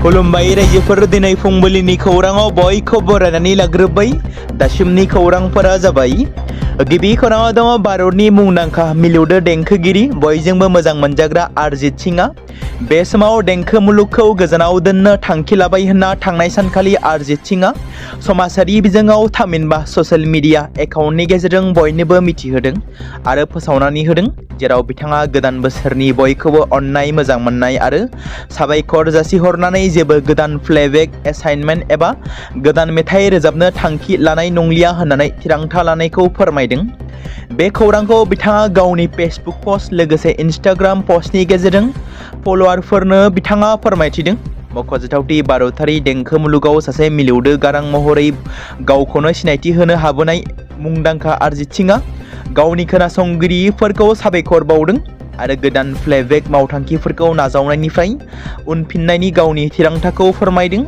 खुलुमबाय रायजोफोर दिनै फुंबिलिनि खौराङाव बयखौबो बरायनानै लाग्रोबाय। दासिमनि खौरांफोरा जाबाय गिबि खौराङाव दङ भारतनि मुंदांखा मिलौदो देंखोगिरि बयजोंबो मोजां मोनजाग्रा अरिजित सिंआ बे समाव देंखो मुलुगखौ गोजानाव दोननो थांखि लाबाय होनना थांनाय सानखालि अरिजित सिंआ समाजारि बिजोङाव थामहिनबा ससियेल मिडिया एकाउन्टनि गेजेरजों बयनोबो मिथिहोदों आरो फोसावनानै होदों, जेराव बिथाङा गोदान बोसोरनि बयखौबो अननाय मोजां मोननाय आरो साबायखर जासिहरनानै जेबो गोदान प्लेबेक एसाइनमेन्ट एबा गोदान मेथाइ रोजाबनो थांखि लानाय नंलिया होननानै थिरांथा लानायखौ फोरमायदों। बे खौरांखौ बिथाङा गावनि फेसबुक पस्ट लोगोसे इन्स्टाग्राम पस्टनि गेजेरजों फलोवारफोरनो बिथाङा फोरमायथिदों। मख'जाथावदि भारतारि देंखो मुलुगाव सासे मिलौदो गारां महरै गावखौनो सिनायथि होनो हाबोनाय मुंदांखा अरिजित सिंआ गावनि खोनासंगिरिफोरखौ साबायखर बावदों आरो गोदान प्लेबेक मावथांखिफोरखौ नाजावनायनिफ्राय उनफिननायनि गावनि थिरांथाखौ फोरमायदों।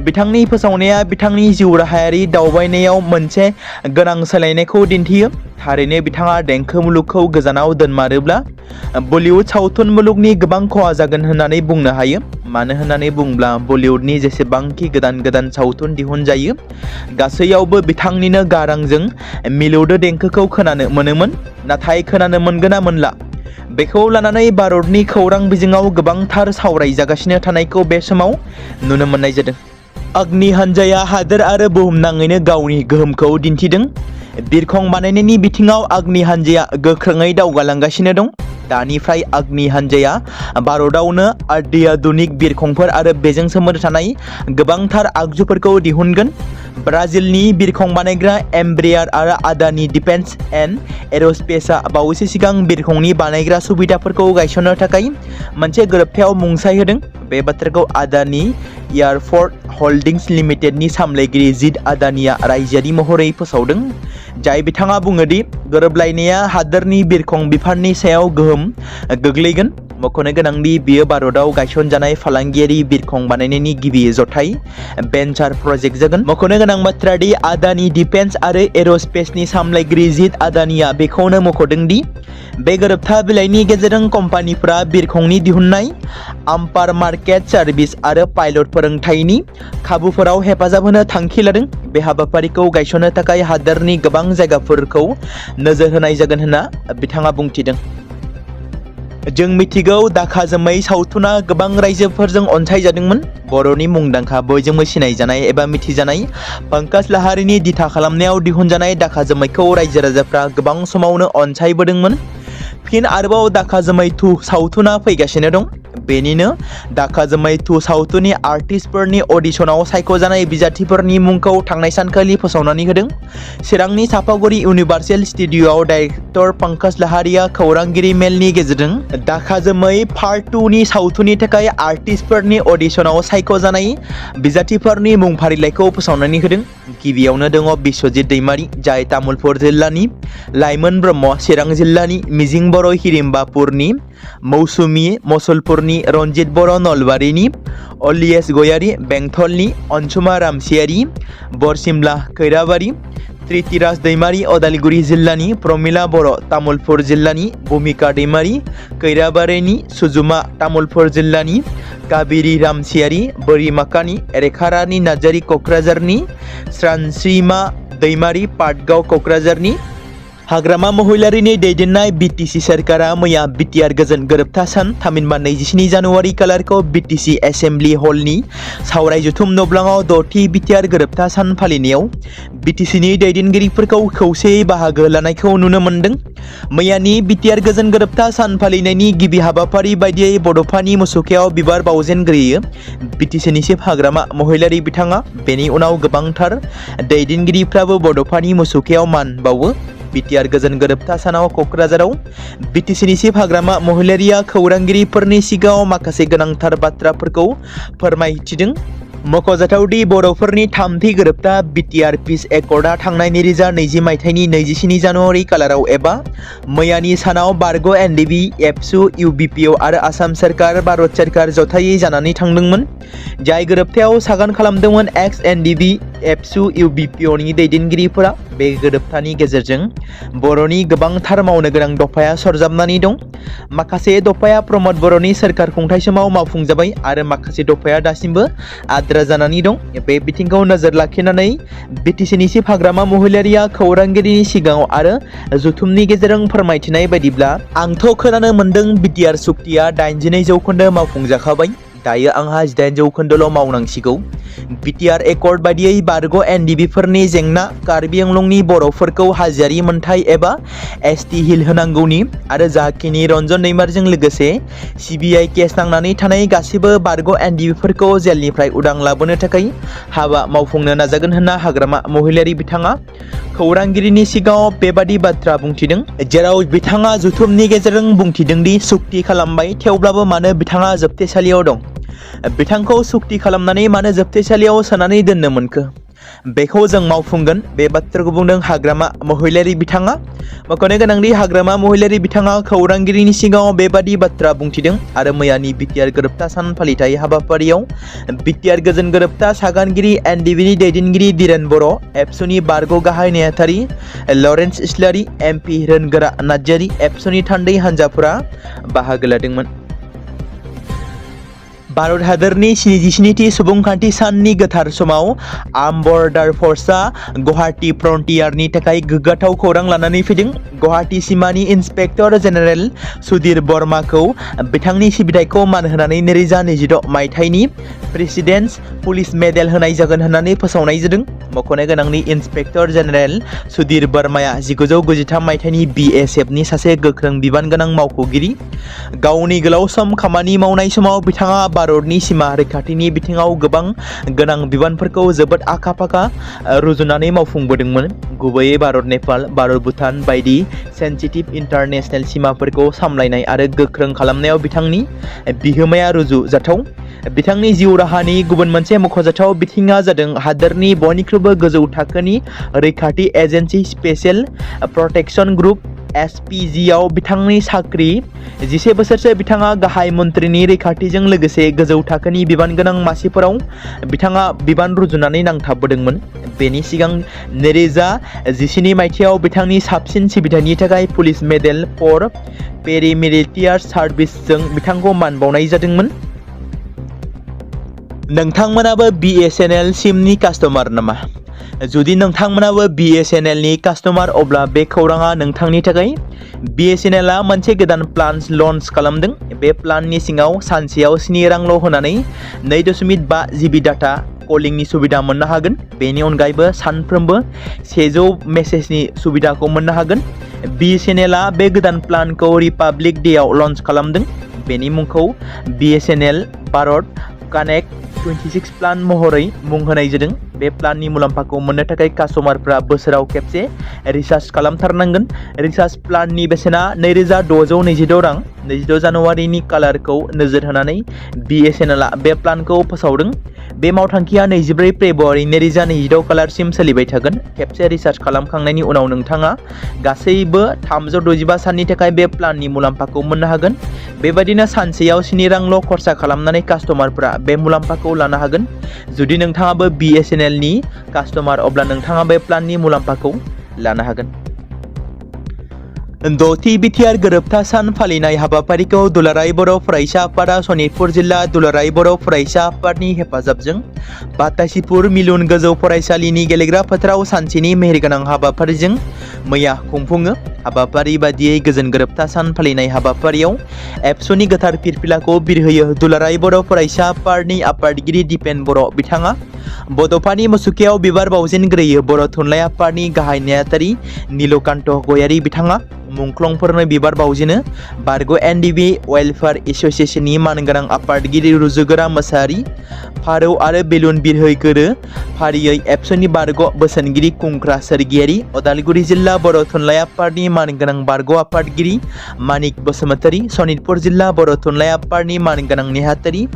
बिथांनि फोसावनाया बिथांनि जिउ राहायारि दावबायनायाव मोनसे गोनां सोलायनायखौ दिन्थियो। थारैनो बिथाङा देंखो मुलुगखौ गोजानाव दोनमारोब्ला बलिउड सावथुन मुलुगनि गोबां खहा जागोन होननानै बुंनो हायो। मानो होननानै बुंब्ला बलिउडनि जेसेबांखि गोदान सावथुन दिहुनजायो गासैयावबो बिथांनिनो गारांजों मिलौदो देंखोखौ खोनानो मोनोमोन, नाथाय खोनानो मोनगोना मोनला बेखौ लानानै भारतनि खौरां बिजोङाव गोबांथार सावरायजागासिनो थानायखौ बे समाव नुनो मोननाय जादों। अग्नि हानजाया हादोर आरो बुहुमनाङैनो गावनि गोहोमखौ दिन्थिदों। बिरखं बानायनायनि बिथिङाव अग्नि हानजाया गोख्रोङै दावगालांगासिनो दं। दानिफ्राय अग्नि हानजाया भारतआवनो अत्याधुनिक बिरखंफोर आरो बेजों सोमोन्दो थानाय गोबांथार आगजुफोरखौ दिहुनगोन। ब्राजिलनि बिरखं बानायग्रा एम्ब्रेयार आरो आदानि डिफेन्स एन्ड एर'स्पेसआ बावैसो सिगां बिरखंनि बानायग्रा सुबिदाफोरखौ गायसननो थाखाय मोनसे गोरोबथायाव मुंसाइ होदों। बे बाथ्राखौ आदानि एयारपर्ट हल्डिंस लिमिटेडनि सामलायगिरि जिद आदानिया रायजोआरि महरै फोसावदों, जाय बिथाङा बुङोदि गोरोबलायनाया हादोरनि बिरखं बिफाननि सायाव गोहोम गोग्लैगोन। मख'नो गोनांदि बियो भारतआव गायसनजानाय फालांगियारि बिरखं बानायनायनि गिबि जथाय भेन्चार प्रजेक्ट जागोन। मख'नो गोनां बाथ्रा दि आदानि डिफेन्स आरो एर'स्पेसनि सामलायगिरि जिद आदानिया बेखौनो मख'दों दि बे गोरोबथा बिलाइनि गेजेरजों कम्पानिफोरा बिरखंनि दिहुननाय, आफटार मार्केट सार्भिस आरो पाइलट फोरोंथायनि खाबुफोराव हेफाजाब होनो थांखि लादों। बे हाबाफारिखौ गायसननो थाखाय हादोरनि गोबां जायगाफोरखौ नोजोर होनाय जागोन होनना बिथाङा बुंथिदों। जों मिथिगौ दाखा जोमै सावथुना गोबां रायजोफोरजों अनसायजादोंमोन। बर'नि मुंदांखा बयजोंबो सिनायजानाय एबा मिथिजानाय पंकज लाहारीनि दिथा खालामनायाव दिहुनजानाय दाखा जोमैखौ रायजो राजाफ्रा गोबां समावनो अनसायबोदोंमोन। फिन आरोबाव दाखा जोमै 2 सावथुना फैगासिनो दं। बेनिनो दाखा जोमै 2 सावथुननि आर्टिस्टफोरनि अडिशनाव सायख'जानाय बिजाथिफोरनि मुंखौ थांनाय सानखालि फोसावनानै होदों। चिरांनि चापागुरि इउनिभार्सेल स्टुडिय'आव डाइरेक्टर पंकज लाहारीया खौरांगिरि मेलनि गेजेरजों दाखा जोमै पार्ट 2 नि सावथुननि थाखाय आर्टिस्टफोरनि अडिशनाव सायख'जानाय बिजाथिफोरनि मुं फारिलाइखौ फोसावनानै होदों। गिबियावनो दङ बिश्वजित दैमारी, जाय तामुलपुर जिल्लानि, लाइमोन ब्रह्म चिरां जिल्लानि, मिजिं बर' हिरिम्बापुरनि, मौसुमि मसलपुरनि, रनजित बर' नलबारिनि, अलियेस गयारी बेंथलनि, अनसुमा रामसियारि बरसिमला खैराबारि, त्रितिराज दैमारी अदालगुरि जिल्लानि, प्रमिला बर' तामुलपुर जिल्लानि, भूमिका दैमारी खैराबारिनि, सुजुमा तामुलपुर जिल्लानि, काबिरि रामसियारि बोरिमाकानि, रेखारानि नार्जारि क'क्राझारनि, स्रानस्रिमा दैमारी पाटगाव क'क्राझारनि। हाग्रामा महिलारिनि दैदेननाय बिटिसि सोरखारा मैया बिटिआर गोजोन गोरोबथा सान थामहिनबा 27 जानुवारि खालारखौ बिटिसि एसेम्बलि हलनि सावराय जथुम नब्लाङाव 6थि बिटिआर गोरोबथा सान फालिनायाव बिटिसिनि दैदेनगिरिफोरखौ खौसेयै बाहागो लानायखौ नुनो मोन्दों। मैयानि बिटिआर गोजोन गोरोबथा सान फालिनायनि गिबि हाबाफारि बायदियै बड'फानि मुसुखायाव बिबार बावजेनग्रोयो बिटिसिनि चिफ हाग्रामा महिलारि बिथाङा। बेनि उनाव गोबांथार दैदेनगिरिफ्राबो बड'फानि मुसुखायाव मान बावो। बिटिआर गोजोन गोरोबथा सानाव क'क्राझाराव बिटिसिनि चिफ हाग्रामा महिलारिया खौरांगिरिफोरनि सिगाङाव माखासे गोनांथार बाथ्राफोरखौ फोरमायथिदों। मख'जाथावदि बर'फोरनि थामथि गोरोबथा बिटिआर पिस एकर्डआ थांनाय 2020 मायथाइनि 27 जानुवारि खालाराव एबा मैयानि सानाव बारग' एनडिबि, एबसु, इउबिपिअ आरो आसाम सोरखार, भारत सोरखार जथायै जानानै थांदोंमोन। जाय गोरोबथायाव सागान खालामदोंमोन एक्स एनडिबि, एबसु, इउबिपिअनि दैदेनगिरिफोरा। बे गोरोबथानि गेजेरजों बर'नि गोबांथार मावनो गोनां दफाया सरजाबनानै दं। माखासे दफाया प्रमद बर'नि सोरखार खुंथाय समाव मावफुंजाबाय आरो माखासे दफाया दासिमबो आद्रा जानानै दं। बे बिथिंखौ नोजोर लाखिनानै बिटिसिनि चिफ हाग्रामा महिलारिया खौरांगिरिनि सिगाङाव आरो जथुमनि गेजेरजों फोरमायथिनाय बायदिब्ला, आंथ' खोनानो मोन्दों बिटिआर सुक्तिया 82 जौखोन्दो मावफुंजाखाबाय। दायो आंहा 18 जौखोन्दोल' मावनांसिगौ। बिटिआर एकर्ड बायदियै बारग' एनडिबिफोरनि जेंना, कार्बि आंलंनि बर'फोरखौ हाजोआरि मोनथाय एबा एसटि हिल होनांगौनि आरो जाखिनि रन्जन दैमारजों लोगोसे सिबिआइ केस नांनानै थानाय गासिबो बारग' एनडिबिफोरखौ जेलनिफ्राय उदां लाबोनो थाखाय हाबा मावफुंनो नाजागोन होनना हाग्रामा महिलारि बिथाङा खौरांगिरिनि सिगाङाव बेबादि बाथ्रा बुंथिदों। जेराव बिथाङा जथुमनि गेजेरजों बुंथिदों दि सुक्ति खालामबाय, थेवब्लाबो मानो बिथाङा जोबथेसालियाव दं? बिथांखौ सुक्ति खालामनानै मानो जोबथेसालियाव सोनानै दोननो मोनखो? बेखौ जों मावफुंगोन। बे बाथ्राखौ बुंदों हाग्रामा महिलारि बिथाङा। मख'नो गोनांदि हाग्रामा महिलारि बिथाङा खौरांगिरिनि सिगाङाव बेबादि बाथ्रा बुंथिदों आरो मैयानि बिटिआर गोरोबथा सान फालिथाय हाबाफारियाव बिटिआर गोजोन गोरोबथा सागानगिरि एनडिबिनि दैदेनगिरि धीरेन बर', एबसुनि बारग' गाहाय नेहाथारि लरेन्स इस्लारि, एमपि रोनगोरा नार्जारि, एबसुनि थान्दै हान्जाफोरा बाहागो लादोंमोन। भारत हादरनि 77थि सुबुंखान्थि साननि गोथार समाव आर्म बर्डार फर्सआ गुवाहाटी फ्रन्टियारनि थाखाय गोग्गाथाव खौरां लानानै फैदों। गुवाहाटी सिमानि इन्सपेक्टर जेनेरेल सुधीर बर्माखौ बिथांनि सिबिथायखौ मान होनानै 2026 मायथाइनि प्रेसिडेन्टस पुलिस मेडेल होनाय जागोन होननानै फोसावनाय जादों। मख'नो गोनांनि इन्सपेक्टर जेनेरेल सुधीर बर्माया 1993 मायथाइनि बिएसएफनि सासे गोख्रों बिबान गोनां मावख'गिरि। गावनि गोलाव सम खामानि मावनाय समाव बिथाङा भारतनि सिमा रैखाथिनि बिथिङाव गोबां गोनां बिबानफोरखौ जोबोद आखा-फाखा रुजुनानै मावफुंबोदोंमोन। गुबैयै भारत नेपाल, भारत भुटान बायदि सेन्सिटिभ इन्टारनेशनेल सिमाफोरखौ सामलायनाय आरो गोख्रों खालामनायाव बिथांनि बिहोमाया रुजुजाथाव। बिथांनि जिउ राहानि गुबुन मोनसे मख'जाथाव बिथिङा जादों हादोरनि बयनिख्रुइबो गोजौ थाखोनि रैखाथि एजेन्सि स्पेशेल प्रोटेक्शन ग्रुप एसपिजिआव बिथांनि साख्रि। 11 बोसोरसो बिथाङा गाहाय मन्थ्रिनि रैखाथिजों लोगोसे गोजौ थाखोनि बिबान गोनां मासिफोराव बिथाङा बिबान रुजुनानै नांथाबबोदोंमोन। बेनि सिगां 2017 मायथाइयाव बिथांनि साबसिन सिबिथायनि थाखाय पुलिस मेडेल फर पेरिमिलिटियार सार्भिसजों बिथांखौ मान बावनाय जादोंमोन। नोंथांमोनाबो बिएसएनएल सिमनि कास्टमार नामा? जुदि नोंथांमोनाबो बिएसएनएलनि कास्टमार, अब्ला बे खौराङा नोंथांनि थाखाय। बिएसएनएलआ मोनसे गोदान प्लान लन्च खालामदों। बे प्लाननि सिङाव सानसेयाव 7 रांल' होनानै 2.5 जिबि डाटा कलिंनि सुबिदा मोननो हागोन। बेनि अनगायैबो सानफ्रोमबो 100 मेसेजनि सुबिदाखौ मोननो हागोन। बिएसएनएलआ बे गोदान प्लानखौ रिपाब्लिक डेआव लन्च खालामदों। बेनि मुंखौ बिएसएनएल भारत कानेक्ट 26 प्लान महरै मुं होनाय जादों। बे प्लाननि मुलाम्फाखौ मोननो थाखाय कास्टमारफ्रा बोसोराव खेबसे रिचार्ज खालामथारनांगोन। रिचार्ज प्लाननि बेसेना 2626 रां। 26 जानुवारिनि कालारखौ नोजोर होनानै बिएसएनएलआ बे प्लानखौ फोसावदों। बे मावथांखिया 24 फेब्रुवारि 2026 कालारसिम सोलिबाय थागोन। खेबसे रिचार्ज खालामखांनायनि उनाव नोंथाङा गासैबो 365 साननि थाखाय बे प्लाननि मुलाम्फाखौ मोननो हागोन। बेबायदिनो सानसेयाव 7 रांल' खरसा खालामनानै कास्टमारफ्रा बे मुलाम्फाखौ लानो हागोन। जुदि नोंथाङाबो बिएसएनएलनि कास्टमार, अब्ला नोंथाङा बे प्लाननि मुलाम्फाखौ लानो हागोन। 6थि बिटिआर गोरोबथा सान फालिनाय हाबाफारिखौ दुलाराय बर' फरायसा आफादा सनितपुर जिल्ला दुलाराय बर' फरायसा आफादनि हेफाजाबजों बातासिपुर मिलुन गोजौ फरायसालिनि गेलेग्रा फोथाराव सानसेनि मेहेरगोनां हाबाफारिजों मैया खुंफुङो। हाबाफारि बादियै गोजोन गोरोबथा सान फालिनाय हाबाफारियाव एबसुनि गोथार फिरफिलाखौ बिरहोयो दुलाराय बर' फरायसा आफादनि आफादगिरि दिपेन बर' बिथाङा। बड'फानि मुसुखायाव बिबार बावजेनग्रोयो बर' थुनलाइ आफादनि गाहाय नेहाथारि नीलकान्त गयारि बिथाङा। मुंख्लंफोरनो बिबार बावजेनो बारग' एनडिबि वेलफेयार एस'सिएशननि मानगोनां आफादगिरि रुजुगोरा मोसाहारि। फारौ आरो बेलुन बिरहोगोरो फारियै एबसुनि बारग' बोसोनगिरि कुंक्रा सोरगियारि, अदालगुरि जिल्ला बर' थुनलाइ आफादनि मानगोनां बारग' आफादगिरि मानिक बसुमतारी, सनितपुर जिल्ला बर' थुनलाइ आफादनि मानगोनां नेहाथारि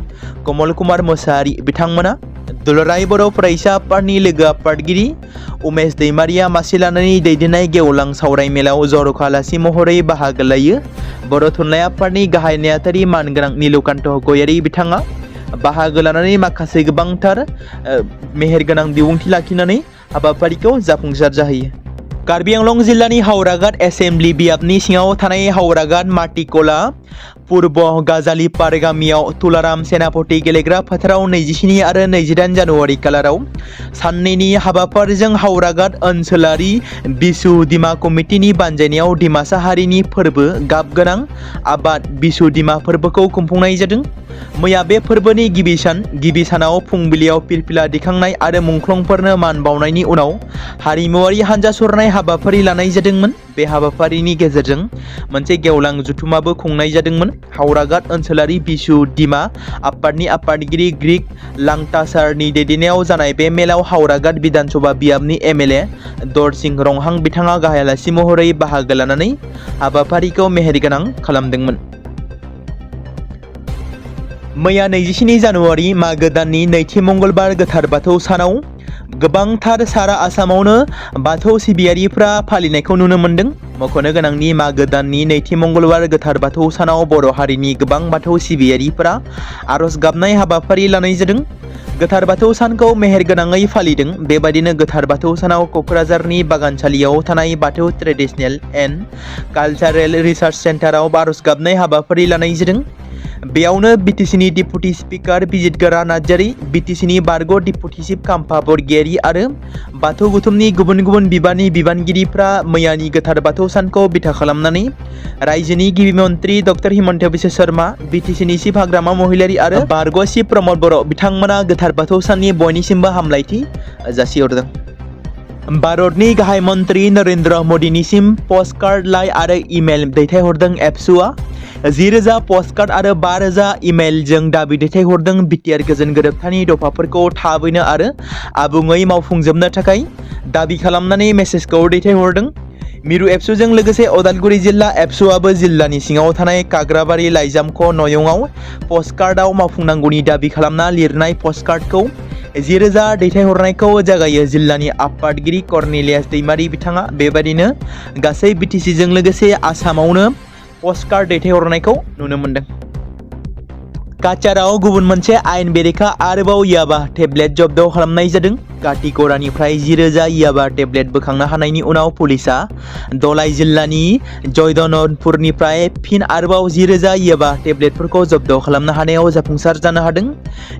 कमल कुमार मोसाहारि बिथांमोना दुलाराय बर' फरायसा आफादनि लोगो आफादगिरि उमेश दैमारिया मासि लानानै दैदेननाय गेवलां सावराय मेलाव जर'खा आलासि महरै बाहागो लायो। बर' थुनलाइ आफादनि गाहाय नेहाथारि मानगोनां नीलकान्त गयारि बिथाङा बाहागो लानानै माखासे गोबांथार मेहेरगोनां बिबुंथि लाखिनानै हाबाफारिखौ जाफुंसार जाहोयो। कार्बि आंलं जिल्लानि हावराघाट एसेम्बलि बियाबनि सिङाव थानाय हावराघाट माटिकला पूर्व गाजालिपार गामियाव तुलाराम सेनापति गेलेग्रा फोथाराव 27 आरो 28 जानुवारि खालाराव साननैनि हाबाफारिजों हावराघाट ओनसोलारि बिसु दिमा कमिटिनि बानजायनायाव दिमासा हारिनि फोरबो गाब गोनां आबाद बिसु दिमा फोरबोखौ खुंफुंनाय जादों। मैया बे फोरबोनि गिबि सानाव फुंबिलियाव फिरफिला दिखांनाय आरो मुंख्लंफोरनो मान बावनायनि उनाव हारिमुवारि हानजा सरनाय हाबाफारि लानाय जादोंमोन। बे हाबाफारिनि गेजेरजों मोनसे गेवलां जुथुमाबो खुंनाय जादोंमोन। हावराघाट ओनसोलारि बिसु दिमा आफादनि आफादगिरि ग्रिक लांटासारनि दैदेननायाव जानाय बे मेलाव हावराघाट बिधानसभा बियाबनि एमएलए दरसिंह रंहां बिथाङा गाहाय आलासि महरै बाहागो लानानै हाबाफारिखौ मेहेरगोनां खालामदोंमोन। मैया 27 जानुवारि मागो दाननि नैथि मंगलबार गोथार बाथौ सानाव गोबांथार सारा आसामावनो बाथौ सिबियारिफ्रा फालिनायखौ नुनो मोन्दों। मख'नो गोनांनि मागो दाननि नैथि मंगलबार गोथार बाथौ सानाव बर' हारिनि गोबां बाथौ सिबियारिफ्रा आर'ज गाबनाय हाबाफारि लानाय जादों। गोथार बाथौ सानखौ मेहेरगोनाङै फालिदों। बेबायदिनो गोथार बाथौ सानाव क'क्राझारनि बागानसालियाव थानाय बाथौ ट्रेडिशनेल एन्ड कालचारेल रिसार्च सेन्टाराव आर'ज गाबनाय हाबाफारि लानाय जादों। बेयावनो बिटिसिनि डिपुटि स्पिकार बिजितगोरा नार्जारि, बिटिसिनि बारग' डिपुटि चिफ खाम्फा बरगयारि आरो बाथौ गौथुमनि गुबुन गुबुन बिबाननि बिबानगिरिफ्रा मैयानि गोथार बाथौ सानखौ बिथा खालामनानै रायजोनि गिबि मन्त्रि डक्टर हिमन्त बिश्व शर्मा, बिटिसिनि चिफ हाग्रामा महिलारि आरो बारग' चिफ प्रमद बर' बिथांमोना गोथार बाथौ साननि बयनिसिमबो हामलायथि जासिहरदों। भारतनि गाहाय मन्त्रि नरेन्द्र मदिनिसिम पस्टकार्ड, लाइ आरो इमेल दैथायहरदों एबसुआ। 10,000 पस्टकार्ड आरो 5,000 इमेलजों दाबि दैथायहरदों। बिटिआर गोजोन गोरोबथानि दफाफोरखौ थाबैनो आरो आबुङै मावफुंजोबनो थाखाय दाबि खालामनानै मेसेजखौ दैथायहरदों। मिरु एबसुजों लोगोसे अदालगुरि जिल्ला एबसुआबो जिल्लानि सिङाव थानाय काग्राबारि लाइजामख' नयंआव पस्टकार्डआव मावफुंनांगौनि दाबि खालामना लिरनाय पस्टकार्डखौ 10,000 दैथायहरनायखौ जागायो। जिल्लानि आफादगिरि कर्नेलियास दैमारि बिथाङा बेबायदिनो गासै बिटिसिजों लोगोसे आसामावनो पस्टकार्ड दैथायहरनायखौ नुनो मोन्दों। काछाराव गुबुन मोनसे आयेन बेरेखा आरोबाव याबा टेब्लेट जब्द खालामनाय जादों। काटिगरानिफ्राय 10,000 याबा टेब्लेट बोखांनो हानायनि उनाव पुलिसआ धलाई जिल्लानि जयदनपुरनिफ्राय फिन आरोबाव 10,000 याबा टेब्लेटफोरखौ जब्द खालामनो हानायाव जाफुंसार जानो हादों।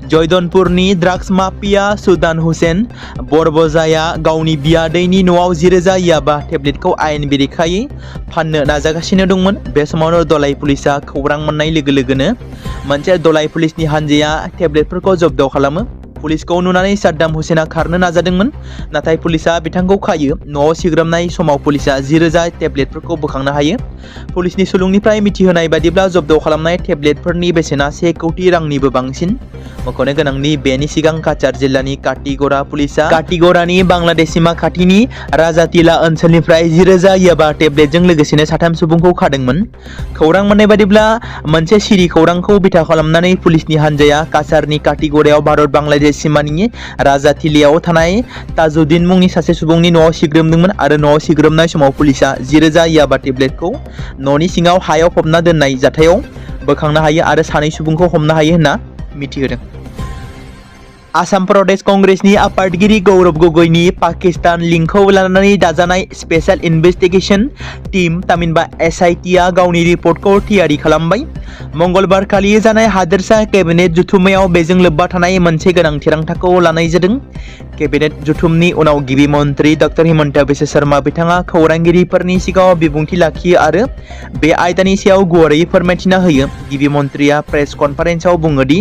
जयदनपुरनि ड्राग्स माफिया सुदान हुसेन बरबजाया गावनि बियादैनि न'आव 10,000 याबा टेब्लेटखौ आयेन बेरेखायै फाननो नाजागासिनो दंमोन। बे समावनो धलाई पुलिसआ खौरां मोननाय लोगो लोगोनो मोनसे धलाई पुलिसनि हानजाया टेब्लेटफोरखौ जब्द खालामो। पुलिसखौ नुनानै साद्दाम हुसेना खारनो नाजादोंमोन, नाथाय पुलिसआ बिथांखौ खायो। न'आव सिग्रोमनाय समाव पुलिसआ 10,000 टेब्लेटफोरखौ बोखांनो हायो। पुलिसनि सुलुंनिफ्राय मिथिहोनाय बादिब्ला जब्द खालामनाय टेब्लेटफोरनि बेसेना 1 कौटि रांनिबो बांसिन। मख'नो गोनांनि बेनि सिगां काछार जिल्लानि काटिगरा पुलिसआ काटिगरानि बांलादेश सीमा खाथिनि राजातिला ओनसोलनिफ्राय 10,000 याबा टेब्लेटजों लोगोसेनो 3 सुबुंखौ खादोंमोन। खौरां मोननाय बादिब्ला मोनसे सिरि खौरांखौ बिथा खालामनानै पुलिसनि हानजाया काछारनि काटिगरायाव भारत बांलादेश सीमानि राजातिलायाव थानाय ताजुद्दिन मुंनि सासे सुबुंनि न'आव सिग्रोमदोंमोन आरो न'आव सिग्रोमनाय समाव पुलिसआ 10,000 याबा टेब्लेटखौ न'नि सिङाव हायाव फबना दोननाय जाथायाव बोखांनो हायो आरो 2 सुबुंखौ हमनो हायो होनना मिथिहोदों। आसाम प्रदेश कंग्रेसनि आफादगिरि गौरब गगৈनि पाकिस्तान लिंकखौ लानानै दाजानाय स्पेशल इन्वेस्टिगेशन टीम तामिनबा SITआ गावनि रिपर्टखौ थियारि खालामबाय। मंगलबार खालि जानाय हादोरसा केबिनेट जुथुमायाव बेजों लोब्बा थानाय मोनसे गोनां थिरांथाखौ लानाय जादों। केबिनेट जुथुमनि उनाव गिबि मन्त्रि डक्टर हिमन्त बिश्व शर्मा बिथाङा खौरांगिरिफोरनि सिगाङाव बिबुंथि लाखियो आरो बे आयदानि सायाव गुवारै फोरमायथिना होयो। गिबि मन्त्रिया प्रेस कनफारेन्सआव बुङो दि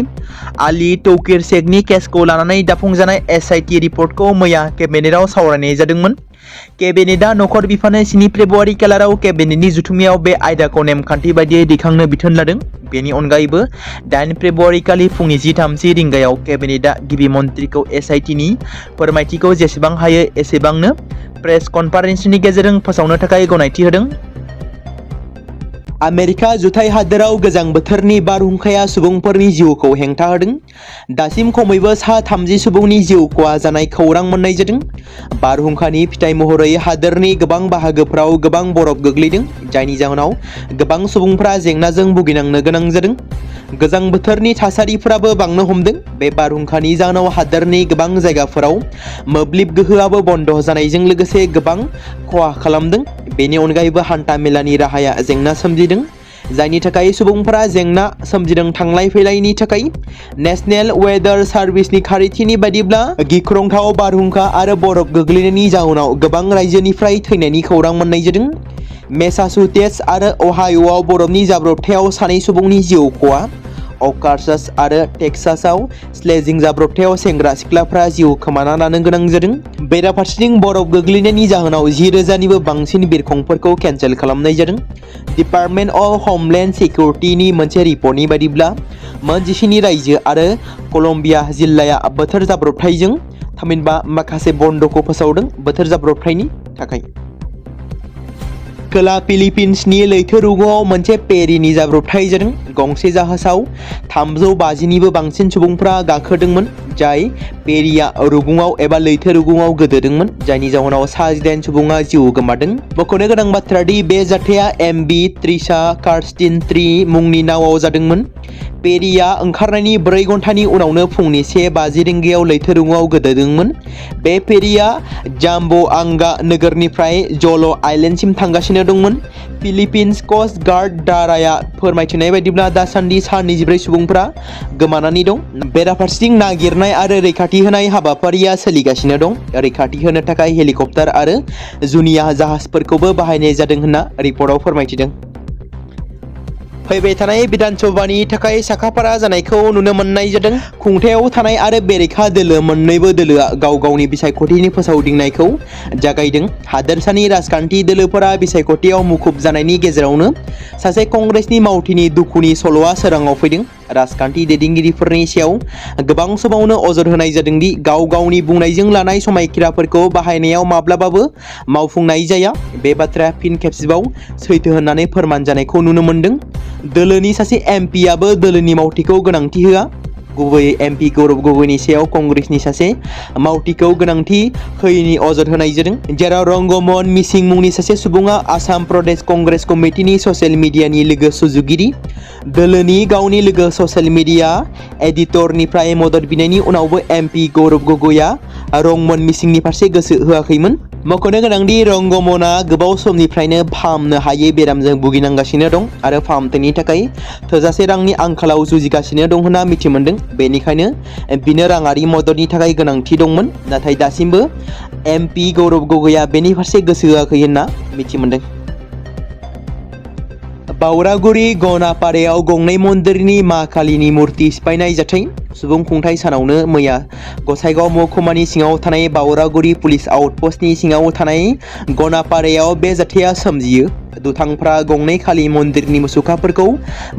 आली तौकीर शेखनि केसखौ लानानै दाफुंजानाय SIT रिपर्टखौ मैया केबिनेटआव सावरायनाय जादोंमोन। केबिनेटआ नखर बिफानो 7 फेब्रुवारि खालाराव केबिनेटनि जुथुमायाव बे आयदाखौ नेमखान्थि बायदियै दैखांनो बिथोन लादों। बेनि अनगायैबो 8 फेब्रुवारि खालि फुंनि 10:30 रिंगायाव केबिनेटआ गिबि मन्त्रिखौ SITनि फोरमायथिखौ जेसेबां हायो एसेबांनो प्रेस कनफारेन्सनि गेजेरजों फोसावनो थाखाय गनायथि होदों। आमेरिका जुथाइ हादोराव गोजां बोथोरनि बारहुंखाया सुबुंफोरनि जिउखौ हेंथा होदों। दासिम खमैबो सा 30 सुबुंनि जिउ खहा जानाय खौरां मोननाय जादों। बारहुंखानि फिथाइ महरै हादोरनि गोबां बाहागोफोराव गोबां बरफ गोग्लैदों, जायनि जाहोनाव गोबां सुबुंफोरा जेंनाजों भुगिनांनो गोनां जादों। गोजां बोथोरनि थासारिफोराबो बांनो हमदों। बे बारहुंखानि जाहोनाव हादोरनि गोबां जायगाफोराव मोब्लिब गोहोआबो बन्द जानायजों लोगोसे गोबां खहा खालामदों। बेनि अनगायैबो हान्था मेलानि राहाया जेंना सोमजिदों, जायनि थाखाय सुबुंफोरा जेंना सोमजिदों। थांलाय फैलायनि थाखाय नेशनेल वेदार सार्भिसनि खारिथिनि बायदिब्ला गिख्रंथाव बारहुंखा आरो बरफ गोग्लैनायनि जाहोनाव गोबां रायजोनिफ्राय थैनायनि खौरां मोननाय जादों। मेसाचुसेट्स आरो अहाय'आव बरफनि जाब्रबथायाव 2 सुबुंनि जिउ खहा। अकार्सास आरो टेक्सासआव स्लेजिं जाब्रबथायाव सेंग्रा सिख्लाफ्रा जिउ खोमाना लानो गोनां जादों। बेराफारसेथिं बरफ गोग्लैनायनि जाहोनाव 10,000निबो बांसिन बिरखंफोरखौ कैन्सेल खालामनाय जादों। डिपार्टमेन्ट अफ होमलेन्ड सिकिउरिटिनि मोनसे रिपर्टनि बायदिब्ला मोन 17 रायजो आरो कलम्बिया जिल्लाया बोथोर जाब्रबथायजों थामहिनबा माखासे बन्द'खौ फोसावदों बोथोर जाब्रबथायनि थाखाय। खोला फिलिपिन्सनि लैथो रुगुंआव मोनसे फेरिनि जाब्रबथाय जादों। गंसे जाहाजाव 350निबो बांसिन सुबुंफ्रा गाखोदोंमोन, जाय फेरिया रुगुंआव एबा लैथो रुगुंआव गोदोदोंमोन, जायनि जाहोनाव 18 सुबुङा जिउ गोमादों। मख'नो गोनां बाथ्रा दि बे जाथाया एमवी ट्रिसा कार्स्टिन 3 मुंनि नावआव जादोंमोन। फेरिया ओंखारनायनि 4 घन्टानि उनावनो फुंनि 1:50 रिंगायाव लैथो रुगुंआव गोदोदोंमोन। बे फेरिया जाम्ब'आंगा नोगोरनिफ्राय जल' आइलेन्डसिम थांगासिनो दंमोन। फिलिपिन्स कस्ट गार्ड दाराया फोरमायथिनाय बायदिब्ला दासान्दि सा 24 सुबुंफोरा गोमानानै दं। बेराफारसेथिं नागिरनाय आरो रैखाथि होनाय हाबाफारिया सोलिगासिनो दं। रैखाथि होनो थाखाय हेलिकप्टार आरो जुनिया जाहाजफोरखौबो बाहायनाय जादों होनना रिपर्टआव फोरमायथिदों। फैबाय थानाय बिधान सभानि थाखाय साखाफारा जानायखौ नुनो मोननाय जादों। खुंथायाव थानाय आरो बेरेखा दोलो मोन्नैबो दोलोआ गाव गावनि बिसायख'थिनि फोसावदिंनायखौ जागायदों। हादोरसानि राजखान्थि दोलोफोरा बिसायख'थियाव मुखुब जानायनि गेजेरावनो सासे कंग्रेसनि मावथिनि दुखुनि सल'आ सोराङाव फैदों। राजखान्थि दैदेनगिरिफोरनि सायाव गोबां समावनो अजद होनाय जादों दि गाव गावनि बुंनायजों लानाय समायखिराफोरखौ बाहायनायाव माब्लाबाबो मावफुंनाय जाया। बे बाथ्राया फिन खेबसेबाव सैथो होननानै फोरमान जानायखौ नुनो मोनदों। दोलोनि सासे एमपिआबो दोलोनि मावथिखौ गोनांथि होआ। गुबैयै एमपि गौरब गगৈनि सायाव कंग्रेसनि सासे मावथिखौ गोनांथि होयैनि अजद होनाय जादों, जेराव रंगमोहन मिसिं मुंनि सासे सुबुङा आसाम प्रदेश कंग्रेस कमिटिनि ससियेल मिडियानि लोगो सुजुगिरि। दोलोनि गावनि लोगो ससियेल मिडिया एडिटरनिफ्राय मदद बिनायनि उनावबो एमपि गौरब गगैआ रंमोहन मिसिंनि फारसे गोसो होआखैमोन। मख'नो गोनांदि रंगमोहनआ गोबाव समनिफ्रायनो फाहामनो हायै बेरामजों भुगिनांगासिनो दं आरो फाहामथायनि थाखाय थोजासे रांनि आंखालाव जुजिगासिनो दं होनना मिथि मोनदों। बेनिखायनो बिनो राङारि मददनि थाखाय गोनांथि दंमोन, नाथाय दासिमबो एमपि गौरब गगैआ बेनि फारसे गोसो होआखै होनना मिथि मोनदों। बावरागुरि गनापारायाव गंनै मन्दिरनि मा कालीनि मुर्ति सिफायनाय जाथाय। सुबुं खुंथाय सानावनो मैया गसाइगाव महकुमानि सिङाव थानाय बावरागुरि पुलिस आउटपस्टनि सिङाव थानाय गनापारायाव बे जाथाया सोमजियो। दुथांफ्रा गंनै काली मन्दिरनि मुसुखाफोरखौ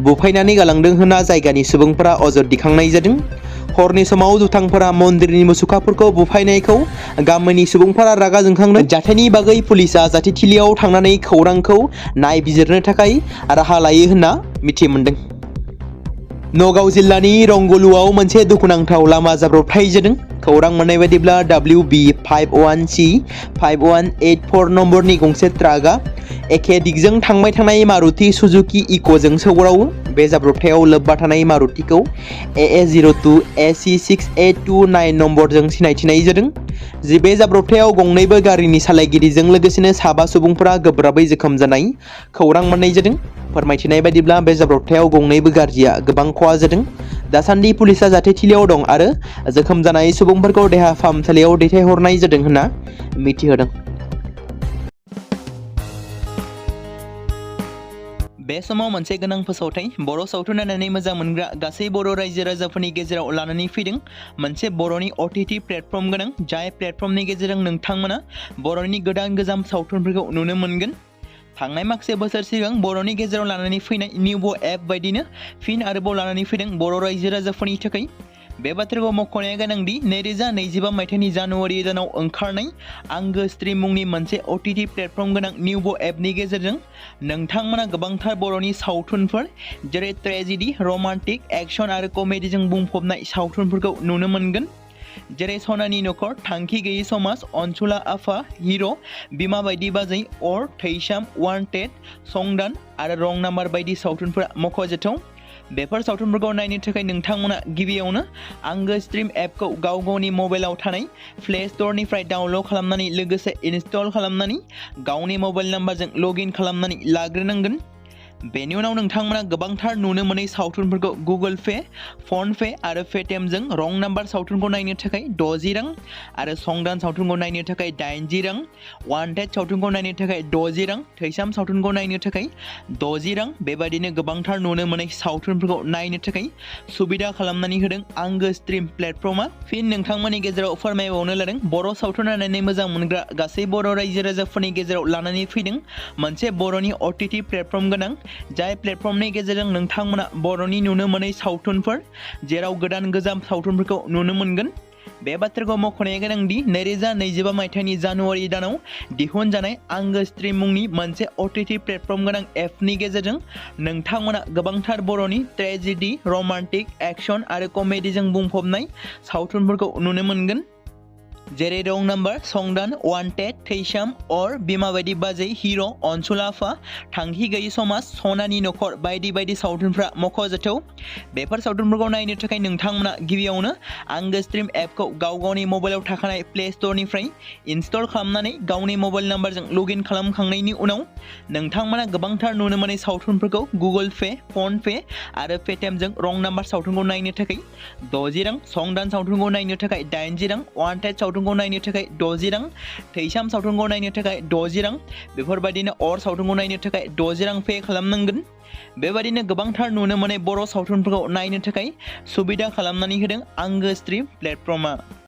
बुफायनानै गालांदों होनना जायगानि सुबुंफोरा अजद दिखांनाय जादों। हरनि समाव दुथांफोरा मन्दिरनि मुसुखाफोरखौ बुफायनायखौ गामिनि सुबुंफोरा रागा जोंखांदों। जाथायनि बागै पुलिसआ जाथायथिलियाव थांनानै खौरांखौ नायबिजिरनो थाखाय राहा लायो होनना मिथि मोनदों। नगाव जिल्लानि रंगलुआव मोनसे दुखुनांथाव लामा जाब्रबथाय जादों। खौरां मोननाय बायदिब्ला WB51C 5184 नम्बरनि गंसे ट्राकआ एखे दिगजों थांबाय थानाय मारुति सुजुकी इक'जों सौग्रावो। बे जाब्रबथायाव लोब्बा थानाय मारुतिखौ AA02 AC 6829 नम्बरजों सिनायथिनाय जादों। बे जाब्रबथायाव गंनैबो गारिनि सालायगिरिजों लोगोसेनो 7 सुबुंफोरा गोब्राबै जोखोम जानाय खौरां मोननाय जादों। फोरमायथिनाय बायदिब्ला बे जाब्रबथायाव गंनैबो गारिया गोबां खहा जादों। दासान्दि पुलिसआ जाथायथिलियाव दं आरो जोखोम जानाय सुबुंफोरखौ देहा फाहामसालियाव दैथायहरनाय जादों होनना मिथिहोदों। बे समाव मोनसे गोनां फोसावथाय बर' सावथुन नायनानै मोजां मोनग्रा गासै बर' रायजो राजाफोरनि गेजेराव लानानै फैदों मोनसे बर'नि OTT प्लेटफर्म गोनां, जाय प्लेटफर्मनि गेजेरजों नोंथांमोना बर'नि गोदान गोजाम सावथुनफोरखौ नुनो मोनगोन। थांनाय माखासे बोसोर सिगां बर'नि गेजेराव लानानै फैनाय निउबो एप बायदिनो फिन आरोबाव लानानै फैदों बर' रायजो राजाफोरनि थाखाय। बे बाथ्राखौ मख'नाया गोनांदि 2025 मायथाइनि जानुवारि दानाव ओंखारनाय आंगो स्ट्रीम मुंनि मोनसे OTT प्लेटफर्म गोनां निउबो एपनि गेजेरजों नोंथांमोना गोबांथार बर'नि सावथुनफोर जेरै ट्रेजेडी, रमान्टिक, एक्शन आरो कमेडीजों बुंफबनाय सावथुनफोरखौ नुनो मोनगोन। जेरै सनानि नखर, थांखि गैयै समाज, अनसुला आफा, हिरो, बिमा बायदि बाजै, अर, थैसाम, वान्टेड, संदान आरो रं नाम्बार बायदि सावथुनफोरा मख'जाथाव। बेफोर सावथुनफोरखौ नायनो थाखाय नोंथांमोना गिबियावनो आंगो स्ट्रीम एपखौ गावनि मबाइलाव थानाय प्ले स्ट'रनिफ्राय डाउनल'ड खालामनानै लोगोसे इनस्टल खालामनानै गावनि मबाइल नाम्बारजों लगइन खालामनानै लाग्रोनांगोन। बेनि उनाव नोंथांमोना गोबांथार नुनो मोनै सावथुनफोरखौ गुगोल पे, फन पे आरो पेटिएमजों रं नाम्बार सावथुनखौ नायनो थाखाय 60 रां आरो संदान सावथुनखौ नायनो थाखाय 80 रां, वान्टेड सावथुनखौ नायनो थाखाय 60 रां, थैसाम सावथुनखौ नायनो थाखाय 60 रां बेबायदिनो गोबांथार नुनो मोनै सावथुनफोरखौ नायनो थाखाय सुबिदा खालामनानै होदों आंगो स्ट्रीम प्लेटफर्मा। फिन नोंथांमोननि गेजेराव फोरमायबावनो लादों बर' सावथुन नायनानै मोजां मोनग्रा गासै बर' रायजो राजाफोरनि गेजेराव लानानै फैदों मोनसे बर'नि OTT प्लेटफर्म गोनां जाय प्लेटफर्मनि गेजेरजों नोंथांमोना बर'नि नुनो मोनै सावथुनफोर जेराव गोदान गोजाम सावथुनफोरखौ नुनो मोनगोन। बे बाथ्राखौ मख'नाया गोनांदि 2025 मायथाइनि जानुवारि दानाव दिहुनजानाय आंगो स्ट्रीम मुंनि मोनसे OTT प्लेटफर्म गोनां एपनि गेजेरजों नोंथांमोना गोबांथार बर'नि ट्रेजेडी, रमान्टिक, एक्शन आरो कमेडीजों बुंफबनाय सावथुनफोरखौ नुनो मोनगोन। जेरै रं नाम्बार, संदान, वान्टेड, थैसाम, अर, बिमा बायदि बाजै, हिरो, अनसुला आफा, थांखि गैयै समाज, सनानि नखर बायदि बायदि सावथुनफ्रा मख'जाथाव। बेफोर सावथुनफोरखौ नायनो थाखाय नोंथांमोना गिबियावनो आंगो स्ट्रीम एपखौ गावनि मबाइलाव थाखानाय प्ले स्ट'रनिफ्राय इनस्टल खालामनानै गावनि मबाइल नाम्बारजों लगइन खालामखांनायनि उनाव नोंथांमोना गोबांथार नुनो मोनै सावथुनफोरखौ गुगोल पे, फन पे आरो पेटिएमजों रं नाम्बार सावथुनखौ नायनो थाखाय 60 रां, संदान सावथुनखौ नायनो थाखाय 80 रां, वान्टेड सावथुनखौ नायनो थाखाय 60 रां, थैसाम सावथुनखौ नायनो थाखाय 60 रां बेफोरबायदिनो अर सावथुनखौ नायनो थाखाय 60 रां पे खालामनांगोन। बेबायदिनो गोबांथार नुनो मोनै बर' सावथुनफोरखौ नायनो थाखाय सुबिदा खालामनानै होदों आंगो स्ट्रीम प्लेटफर्मा।